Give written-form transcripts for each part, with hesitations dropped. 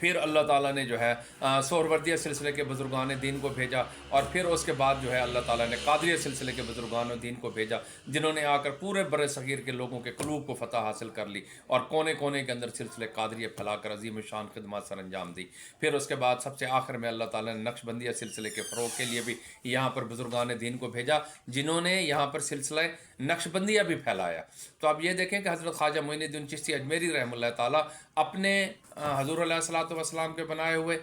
پھر اللہ تعالیٰ نے جو ہے سہروردیہ سلسلے کے بزرگان دین کو بھیجا، اور پھر اس کے بعد جو ہے اللہ تعالیٰ نے قادریہ سلسلے کے بزرگان دین کو بھیجا، جنہوں نے آ کر پورے بر صغیر کے لوگوں کے قلوب کو فتح حاصل کر لی اور کونے کونے کے اندر سلسلے قادریہ پھیلا کر عظیم شان خدمات سر انجام دی۔ پھر اس کے بعد سب سے آخر میں اللہ تعالیٰ نے نقش بندیہ سلسلے کے فروغ کے لیے بھی یہاں پر بزرگان دین کو بھیجا، جنہوں نے یہاں پر سلسلہ نقش بندیہ بھی پھیلایا۔ تو اب یہ دیکھیں کہ حضرت خواجہ معین الدین چشتی اجمیری رحمہ اللہ تعالیٰ اپنے حضور علیہ الصلوۃ والسلام کے بنائے ہوئے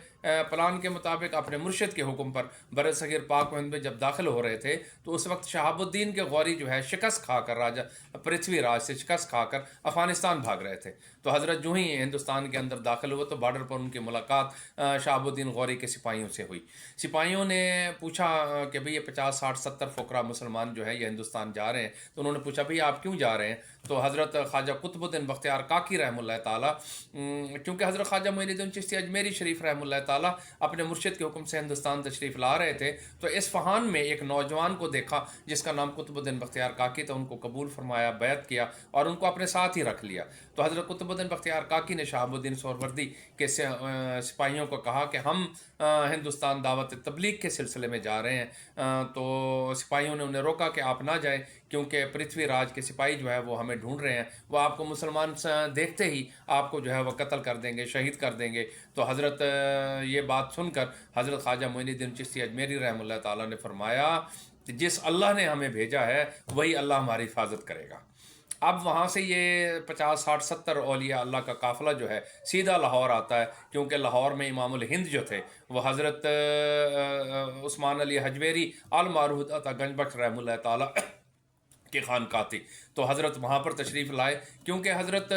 پلان کے مطابق اپنے مرشد کے حکم پر بر صغیر پاک و ہند میں جب داخل ہو رہے تھے تو اس وقت شہاب الدین کے غوری جو ہے شکست کھا کر راجہ پرتھوی راج سے شکست کھا کر افغانستان بھاگ رہے تھے۔ تو حضرت جو ہی ہندوستان کے اندر داخل ہوئے تو بارڈر پر ان کی ملاقات شہاب الدین غوری کے سپاہیوں سے ہوئی۔ سپاہیوں نے پوچھا کہ بھئی یہ 50 60 70 فقراء مسلمان جو ہے یہ ہندوستان جا رہے ہیں، تو انہوں نے پوچھا بھئی آپ کیوں جا رہے ہیں؟ تو حضرت خواجہ قطب الدین بختیار کاکی رحمہ اللہ تعالیٰ، کیونکہ حضرت خواجہ معین الدین چشتی اجمیری شریف رحمہ اللہ تعالیٰ اپنے مرشد کے حکم سے ہندوستان تشریف لا رہے تھے، تو اصفہان میں ایک نوجوان کو دیکھا جس کا نام قطب الدین بختیار کاکی تھا، ان کو قبول فرمایا، بیعت کیا اور ان کو اپنے ساتھ ہی رکھ لیا۔ تو حضرت قطب الدین بختیار کاکی نے شہاب الدین سہروردی کے سپاہیوں کو کہا کہ ہم ہندوستان دعوت تبلیغ کے سلسلے میں جا رہے ہیں، تو سپاہیوں نے انہیں روکا کہ آپ نہ جائیں، کیونکہ پرتھوی راج کے سپاہی جو ہے وہ ہمیں ڈھونڈ رہے ہیں، وہ آپ کو مسلمان دیکھتے ہی آپ کو جو ہے وہ قتل کر دیں گے، شہید کر دیں گے۔ تو حضرت یہ بات سن کر حضرت خواجہ معین الدین چشتی اجمیری رحمہ اللہ تعالیٰ نے فرمایا کہ جس اللہ نے ہمیں بھیجا ہے وہی اللہ ہماری حفاظت کرے گا۔ اب وہاں سے یہ 50 60 70 اولیاء اللہ کا قافلہ جو ہے سیدھا لاہور آتا ہے، کیونکہ لاہور میں امام الہند جو تھے وہ حضرت عثمان علی حجویری المعروف داتا گنج بخش رحمہ اللہ تعالیٰ کی خانقاہ تھی، تو حضرت وہاں پر تشریف لائے، کیونکہ حضرت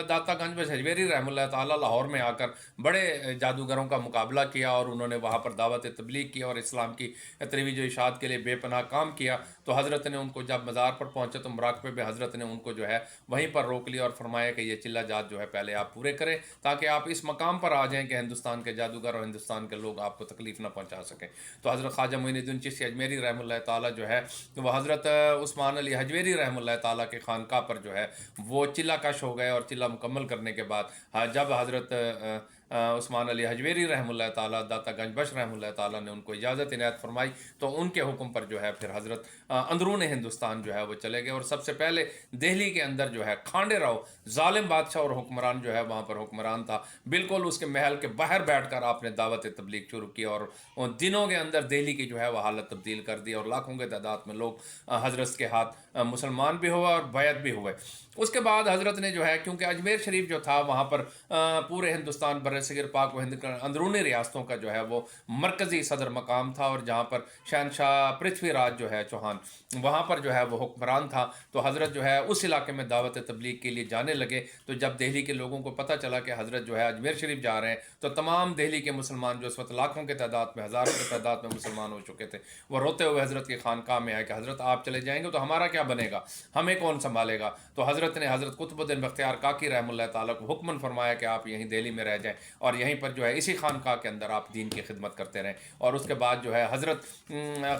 داتا گنج بخش حجویری رحمہ اللہ تعالیٰ لاہور میں آ کر بڑے جادوگروں کا مقابلہ کیا اور انہوں نے وہاں پر دعوت تبلیغ کی اور اسلام کی ترویج و اشاعت کے لیے بے پناہ کام کیا۔ تو حضرت نے ان کو جب مزار پر پہنچے تو مراقبے میں حضرت نے ان کو جو ہے وہیں پر روک لیا اور فرمایا کہ یہ چلہ جات جو ہے پہلے آپ پورے کریں تاکہ آپ اس مقام پر آ جائیں کہ ہندوستان کے جادوگر اور ہندوستان کے لوگ آپ کو تکلیف نہ پہنچا سکیں۔ تو حضرت خواجہ معین الدین چشتی اجمیری رحمہ اللہ تعالیٰ جو ہے وہ حضرت عثمان علی حجویری رحمہ اللہ تعالیٰ کے خانقاہ پر جو ہے وہ چلہ کش ہو گئے، اور چلہ مکمل کرنے کے بعد جب حضرت عثمان علی حجویری رحمہ اللہ تعالیٰ داتا گنج بخش رحمہ اللہ تعالیٰ نے ان کو اجازت عنایت فرمائی تو ان کے حکم پر جو ہے پھر حضرت اندرون ہندوستان جو ہے وہ چلے گئے، اور سب سے پہلے دہلی کے اندر جو ہے کھانڈے راؤ ظالم بادشاہ اور حکمران جو ہے وہاں پر حکمران تھا، بالکل اس کے محل کے باہر بیٹھ کر آپ نے دعوت تبلیغ شروع کی، اور ان دنوں کے اندر دہلی کی جو ہے وہ حالت تبدیل کر دی، اور لاکھوں کے تعداد میں لوگ حضرت کے ہاتھ مسلمان بھی ہوا اور بیعت بھی ہوئے۔ اس کے بعد حضرت نے جو ہے کیونکہ اجمیر شریف جو تھا وہاں پر پورے ہندوستان بر صغیر پاک و ہند اندرونی ریاستوں کا جو ہے وہ مرکزی صدر مقام تھا، اور جہاں پر شہنشاہ پرتھوی راج جو ہے چوہان وہاں پر جو ہے وہ حکمران تھا، تو حضرت جو ہے اس علاقے میں دعوت تبلیغ کے لیے جانے لگے۔ تو جب دہلی کے لوگوں کو پتہ چلا کہ حضرت جو ہے اجمیر شریف جا رہے ہیں تو تمام دہلی کے مسلمان جو اس وقت لاکھوں کے تعداد میں ہزاروں کی تعداد میں مسلمان ہو چکے تھے، وہ روتے ہوئے حضرت کی خانقاہ میں آئے کہ حضرت آپ چلے جائیں گے تو ہمارا کیا بنے گا، ہمیں کون سنبھالے گا؟ تو حضرت نے حضرت قطب الدین بختیار کاکی رحمہ اللہ تعالیٰ کو حکمن فرمایا کہ آپ یہیں دہلی میں رہ جائیں اور یہیں پر جو ہے اسی خانقاہ کے اندر آپ دین کی خدمت کرتے رہیں۔ اور اس کے بعد جو ہے حضرت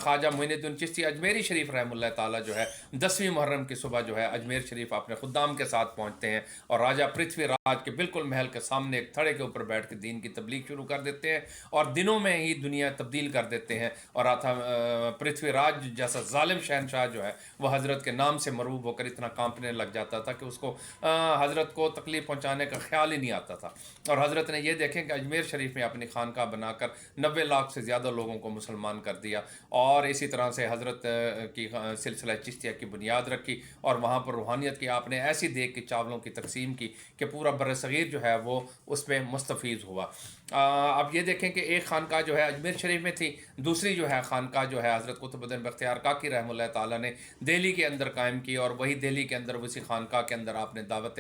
خواجہ معین الدین چشتی اجمیری شریف رحمہ اللہ تعالیٰ جو ہے 10ویں محرم کی صبح جو ہے اجمیر شریف اپنے خدام کے ساتھ پہنچتے ہیں، اور راجہ پرتھوی راج کے بالکل محل کے سامنے ایک تھڑے کے اوپر بیٹھ کے دین کی تبلیغ شروع کر دیتے ہیں، اور دنوں میں ہی دنیا تبدیل کر دیتے ہیں۔ اور پرتھوی راج جیسا ظالم شہنشاہ جو ہے وہ حضرت کے نام سے مرعوب ہو کر اتنا کانپنے لگ جاتا تھا کہ اس کو حضرت کو تکلیف پہنچانے کا خیال ہی نہیں آتا تھا۔ اور حضرت نے یہ دیکھیں کہ اجمیر شریف میں اپنی خانقاہ بنا کر 90 لاکھ سے زیادہ لوگوں کو مسلمان کر دیا، اور اسی طرح سے حضرت کی سلسلہ چشتیہ کی بنیاد رکھی، اور وہاں پر روحانیت کی آپ نے ایسی دیکھ کے چاولوں کی تقسیم کی کہ پورا بر صغیر جو ہے وہ اس میں مستفیض ہوا۔ اب یہ دیکھیں کہ ایک خانقاہ جو ہے اجمیر شریف میں تھی، دوسری جو ہے خانقاہ جو ہے حضرت قطب الدین بختیار کاکی رحمہ اللہ تعالیٰ نے دہلی کے اندر قائم کی، اور وہی دہلی کے اندر اسی خانقاہ کے اندر آپ نے دعوت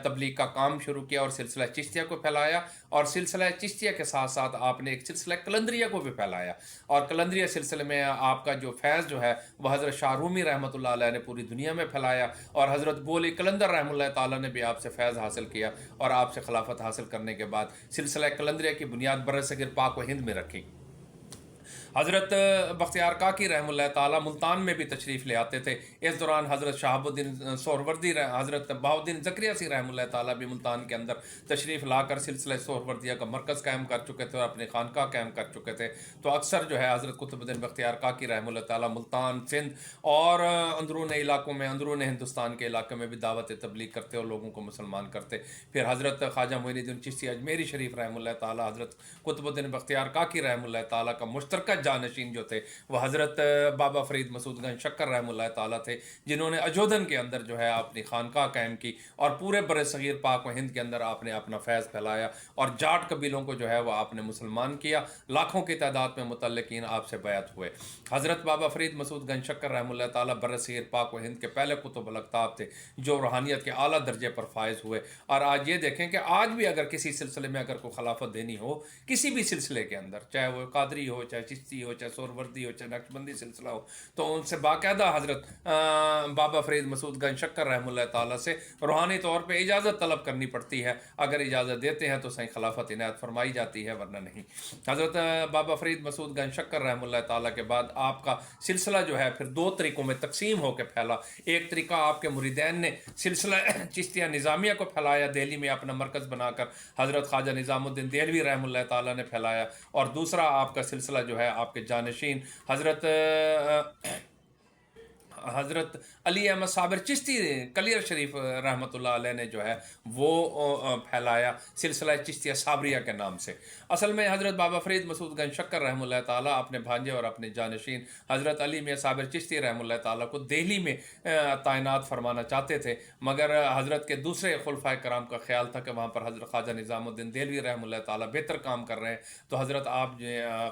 تبلیغ کا کام شروع کیا اور سلسلہ چشتیہ کو پھیلایا، اور سلسلہ چشتیہ کے ساتھ ساتھ آپ نے ایک سلسلہ قلندریہ کو بھی پھیلایا، اور قلندریہ سلسلے میں آپ کا جو فیض جو ہے وہ حضرت شاہ رومی رحمۃ اللہ علیہ نے پوری دنیا میں پھیلایا، اور حضرت بولی قلندر رحمہ اللہ تعالیٰ نے بھی آپ سے فیض حاصل کیا، اور آپ سے خلافت حاصل کرنے کے بعد سلسلہ قلندریہ کی بنیاد بر صغیر پاک و ہند میں رکھی۔ حضرت بختیار کاکی رحمہ اللہ تعالیٰ ملتان میں بھی تشریف لے آتے تھے. اس دوران حضرت شہاب الدین سہروردی حضرت بہاؤالدین زکریا رحمہ اللہ تعالیٰ بھی ملتان کے اندر تشریف لا کر سلسلہ سہروردیہ کا مرکز قائم کر چکے تھے اور اپنی خانقاہ قائم کر چکے تھے. تو اکثر جو ہے حضرت قطب الدین بختیار کاکی رحمہ اللہ تعالیٰ ملتان، سندھ اور اندرون علاقوں میں، اندرون ہندوستان کے علاقے میں بھی دعوت تبلیغ کرتے اور لوگوں کو مسلمان کرتے. پھر حضرت خواجہ معین الدین چشتی اجمیری شریف رحمہ اللہ تعالیٰ حضرت قطب الدین بختیار کاکی رحمہ اللہ تعالیٰ کا مشترکہ جانشین جو تھے وہ حضرت بابا فرید مسعود گنج شکر رحمہ اللہ تعالیٰ تھے، جنہوں نے اجودھن کے اندر جو ہے اپنی خانقاہ قائم کی اور پورے بر صغیر پاک و ہند کے اندر آپ نے اپنا فیض پھیلایا اور جاٹ قبیلوں کو جو ہے وہ آپ نے مسلمان کیا. لاکھوں کی تعداد میں متعلقین آپ سے بیعت ہوئے. حضرت بابا فرید مسعود گنج شکر رحمہ اللہ تعالیٰ بر صغیر پاک و ہند کے پہلے قطب الاقطاب تھے جو روحانیت کے اعلیٰ درجے پر فائز ہوئے. اور آج یہ دیکھیں کہ آج بھی اگر کسی سلسلے میں اگر کوئی خلافت دینی ہو کسی بھی سلسلے کے اندر، چاہے وہ قادری ہو، چاہے چشتی ہو، چاہے سہروردی ہو، چاہے نقشبندی سلسلہ ہو، تو ان سے باقاعدہ حضرت بابا فرید مسعود گنج شکر رحمہ اللہ تعالیٰ سے روحانی طور پہ اجازت طلب کرنی پڑتی ہے. اگر اجازت دیتے ہیں تو صحیح خلافت عنایت فرمائی جاتی ہے، ورنہ نہیں. حضرت بابا فرید مسعود گنج شکر رحمہ اللہ تعالیٰ کے بعد آپ کا سلسلہ جو ہے پھر دو طریقوں میں تقسیم ہو کے پھیلا. ایک طریقہ آپ کے مریدین نے سلسلہ چشتیہ نظامیہ کو پھیلایا، دہلی میں اپنا مرکز بنا کر حضرت خواجہ نظام الدین دہلوی رحمہ اللہ تعالیٰ نے پھیلایا. اور دوسرا آپ کا سلسلہ جو ہے آپ کے جانشین حضرت علی احمد صابر چشتی کلیر شریف رحمۃ اللہ علیہ نے جو ہے وہ پھیلایا سلسلہ چشتیہ صابریہ کے نام سے. اصل میں حضرت بابا فرید مسعود گنج شکر رحمہ اللہ تعالیٰ اپنے بھانجے اور اپنے جانشین حضرت علی میاں صابر چشتی رحمہ اللہ تعالیٰ کو دہلی میں تعینات فرمانا چاہتے تھے، مگر حضرت کے دوسرے خلفائے کرام کا خیال تھا کہ وہاں پر حضرت خواجہ نظام الدین دہلوی رحمہ اللہ تعالیٰ بہتر کام کر رہے ہیں، تو حضرت آپ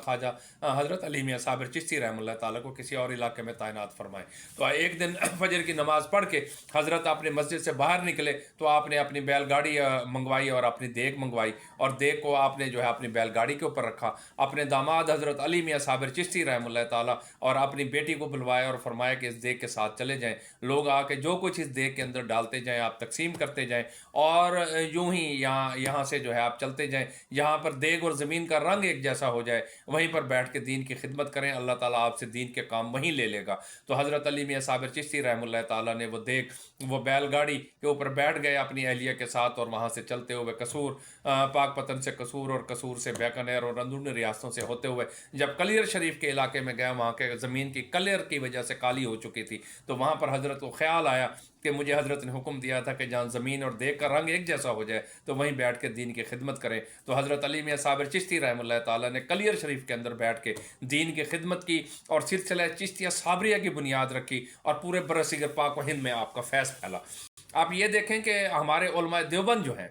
خواجہ حضرت علی میاں صابر چشتی رحمہ اللہ تعالیٰ کو کسی اور علاقے میں تعینات فرمائیں. تو ایک دن فجر کی نماز پڑھ کے حضرت اپنے مسجد سے باہر نکلے تو آپ نے اپنی بیل گاڑی منگوائی اور اپنی دیگ منگوائی اور دیگ کو آپ نے جو ہے اپنی بیل گاڑی کے اوپر رکھا. اپنے داماد حضرت علی میاں صابر چشتی رحمہ اللہ تعالیٰ اور اپنی بیٹی کو بلوایا اور فرمایا کہ اس دیگ کے ساتھ چلے جائیں، لوگ آ کے جو کچھ اس دیگ کے اندر ڈالتے جائیں آپ تقسیم کرتے جائیں اور یوں ہی یہاں سے جو ہے آپ چلتے جائیں، یہاں پر دیگ اور زمین کا رنگ ایک جیسا ہو جائے، وہیں پر بیٹھ کے دین کی خدمت کریں، اللہ تعالیٰ آپ سے دین کے کام وہیں لے لے گا. تو حضرت علی میاں صابر چشتی رحمہ اللہ تعالیٰ نے وہ بیل گاڑی کے اوپر بیٹھ گئے اپنی اہلیہ کے ساتھ اور وہاں سے چلتے ہوئے قصور، پاک پتن سے قصور اور قصور سے بیکانیر اور اندرونی ریاستوں سے ہوتے ہوئے جب کلیر شریف کے علاقے میں گیا، وہاں کے زمین کی کلیر کی وجہ سے کالی ہو چکی تھی، تو وہاں پر حضرت کو خیال آیا کہ مجھے حضرت نے حکم دیا تھا کہ جہاں زمین اور دیگ کا رنگ ایک جیسا ہو جائے تو وہیں بیٹھ کے دین کی خدمت کریں. تو حضرت علی میاں صابر چشتی رحمہ اللہ تعالیٰ نے کلیر شریف کے اندر بیٹھ کے دین کی خدمت کی اور سلسلہ چشتیہ صابریہ کی بنیاد رکھی اور پورے برصغیر پاک و ہند میں آپ کا فیض پھیلا. آپ یہ دیکھیں کہ ہمارے علماء دیوبند جو ہیں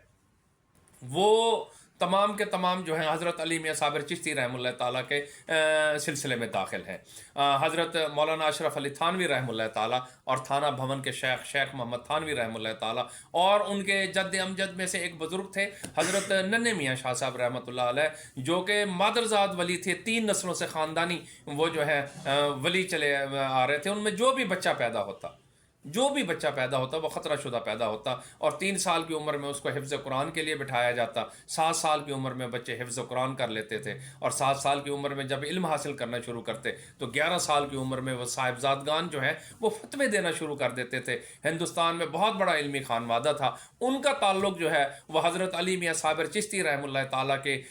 وہ تمام کے تمام جو ہیں حضرت علی میاں صابر چشتی رحمہ اللہ تعالیٰ کے سلسلے میں داخل ہیں. حضرت مولانا اشرف علی تھانوی رحمہ اللہ تعالیٰ اور تھانہ بھون کے شیخ محمد تھانوی رحمہ اللہ تعالیٰ اور ان کے جد امجد میں سے ایک بزرگ تھے حضرت ننھے میاں شاہ صاحب رحمۃ اللہ علیہ، جو کہ مادرزاد ولی تھے، 3 نسلوں سے خاندانی وہ جو ہے ولی چلے آ رہے تھے. ان میں جو بھی بچہ پیدا ہوتا وہ خطرہ شدہ پیدا ہوتا اور 3 سال کی عمر میں اس کو حفظ قرآن کے لیے بٹھایا جاتا. 7 سال کی عمر میں بچے حفظ قرآن کر لیتے تھے اور 7 سال کی عمر میں جب علم حاصل کرنا شروع کرتے تو 11 سال کی عمر میں وہ صاحبزادگان جو ہیں وہ فتوے دینا شروع کر دیتے تھے. ہندوستان میں بہت بڑا علمی خانوادہ تھا، ان کا تعلق جو ہے وہ حضرت علی میاں صابر چشتی رحمہ اللہ تعالیٰ کے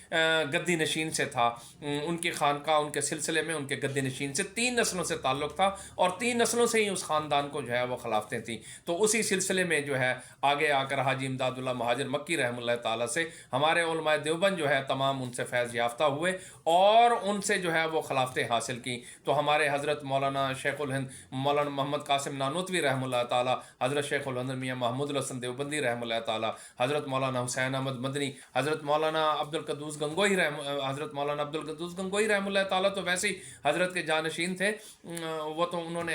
گدی نشین سے تھا. ان کی خانقاہ، ان کے سلسلے میں ان کے گدی نشین سے 3 نسلوں سے تعلق تھا اور 3 نسلوں سے ہی اس خاندان کو جو ہے وہ خلافتیں تھیں. تو اسی سلسلے میں جو ہے آگے آ کر حاجی امداد اللہ مہاجر مکی رحمہ اللہ تعالیٰ سے ہمارے علماء دیوبند جو ہے تمام ان سے فیض یافتہ ہوئے اور ان سے جو ہے وہ خلافتیں حاصل کی. تو ہمارے حضرت مولانا شیخ الہند مولانا محمد قاسم نانوتوی رحمہ اللہ تعالیٰ، حضرت شیخ الہند میاں محمود الحسن دیوبندی رحمہ اللہ تعالیٰ، حضرت مولانا حسین احمد مدنی، حضرت مولانا عبدالقدوس گنگوئی رحمہ اللہ تعالیٰ تو ویسے ہی حضرت کے جانشین تھے. وہ تو انہوں نے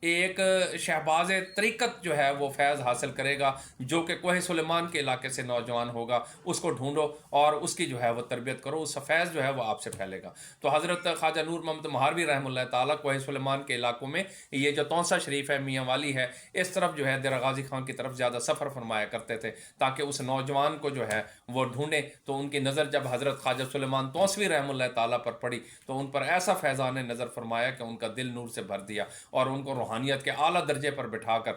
ایک شہباز طریقت جو ہے وہ فیض حاصل کرے گا، جو کہ کوہ سلیمان کے علاقے سے نوجوان ہوگا، اس کو ڈھونڈو اور اس کی جو ہے وہ تربیت کرو، اس فیض جو ہے وہ آپ سے پھیلے گا۔ تو حضرت خواجہ نور محمد مہاروی رحمہ اللہ تعالیٰ کوہ سلیمان کے علاقوں میں، یہ جو تونسا شریف ہے، میاں والی ہے، اس طرف جو ہے دیر غازی خان کی طرف زیادہ سفر فرمایا کرتے تھے تاکہ اس نوجوان کو جو ہے وہ ڈھونڈے۔ تو ان کی نظر جب حضرت خواجہ سلیمان توسوی رحمہ اللہ تعالیٰ پر پڑی تو ان پر ایسا فیضان نظر فرمایا کہ ان کا دل نور سے بھر دیا اور ان کو روحانیت کے اعلیٰ درجے پر بٹھا کر